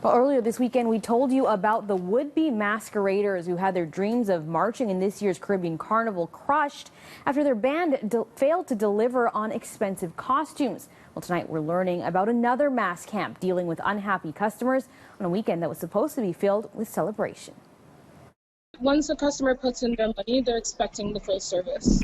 Well, earlier this weekend, we told you about the would-be masqueraders who had their dreams of marching in this year's Caribbean Carnival crushed after their band failed to deliver on expensive costumes. Well, tonight we're learning about another mass camp dealing with unhappy customers on a weekend that was supposed to be filled with celebration. Once a customer puts in their money, they're expecting the full service.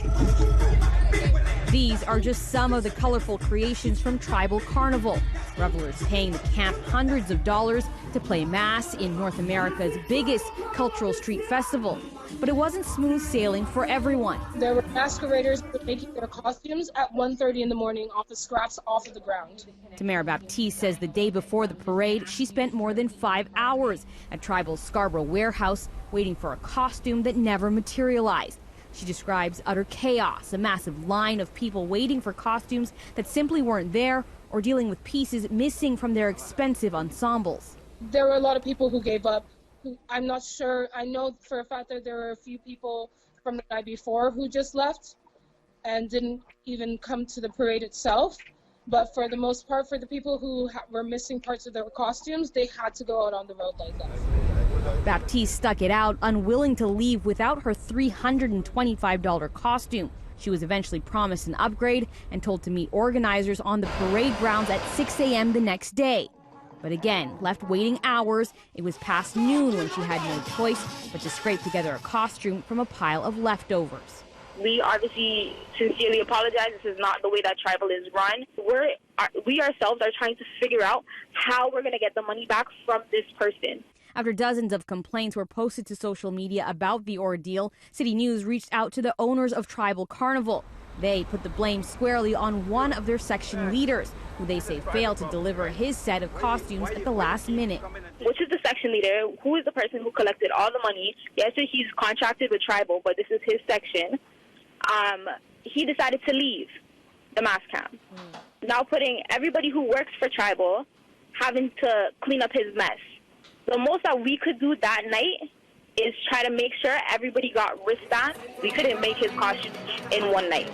These are just some of the colorful creations from Tribal Carnival. Revelers paying the camp hundreds of dollars to play mass in North America's biggest cultural street festival. But it wasn't smooth sailing for everyone. There were masqueraders making their costumes at 1:30 in the morning off the scraps off of the ground. Tamara Baptiste says the day before the parade, she spent more than 5 hours at Tribal's Scarborough warehouse waiting for a costume that never materialized. She describes utter chaos, a massive line of people waiting for costumes that simply weren't there or dealing with pieces missing from their expensive ensembles. There were a lot of people who gave up. I'm not sure. I know for a fact that there were a few people from the night before who just left and didn't even come to the parade itself. But for the most part, for the people who were missing parts of their costumes, they had to go out on the road like that. Baptiste stuck it out, unwilling to leave without her $325 costume. She was eventually promised an upgrade and told to meet organizers on the parade grounds at 6 a.m. the next day. But again, left waiting hours, it was past noon when she had no choice but to scrape together a costume from a pile of leftovers. We obviously sincerely apologize. This is not the way that Tribal is run. We ourselves are trying to figure out how we're going to get the money back from this person. After dozens of complaints were posted to social media about the ordeal, CityNews reached out to the owners of Tribal Carnival. They put the blame squarely on one of their section leaders, who they say failed to deliver his set of costumes at the last minute. Which is the section leader, who is the person who collected all the money. Yes, he's contracted with Tribal, but this is his section. He decided to leave the mass camp. Now putting everybody who works for Tribal having to clean up his mess. The most that we could do that night is try to make sure everybody got wristbands. We couldn't make his costume in one night,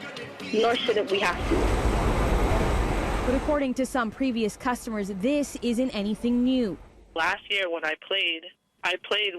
nor should we have to. But according to some previous customers, this isn't anything new. Last year when I didn't play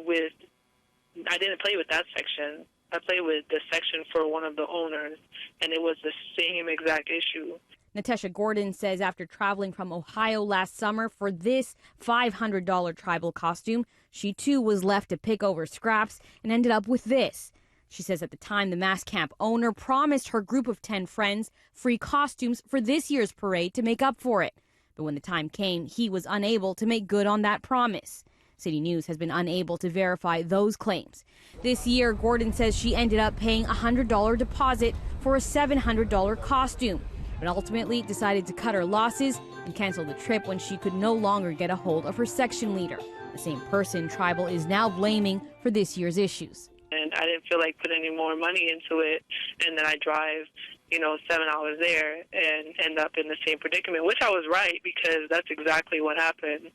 with that section. I played with the section for one of the owners, and it was the same exact issue. Natasha Gordon says after traveling from Ohio last summer for this $500 tribal costume, she too was left to pick over scraps and ended up with this. She says at the time the mass camp owner promised her group of 10 friends free costumes for this year's parade to make up for it. But when the time came, he was unable to make good on that promise. CityNews has been unable to verify those claims. This year, Gordon says she ended up paying a $100 deposit for a $700 costume, but ultimately decided to cut her losses and cancel the trip when she could no longer get a hold of her section leader, the same person Tribal is now blaming for this year's issues. And I didn't feel like putting any more money into it, and then I drive 7 hours there and end up in the same predicament, which I was right, because that's exactly what happened.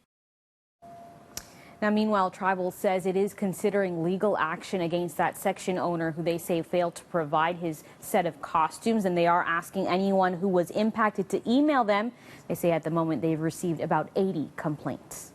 Now, meanwhile, Tribal says it is considering legal action against that section owner who they say failed to provide his set of costumes, and they are asking anyone who was impacted to email them. They say at the moment they've received about 80 complaints.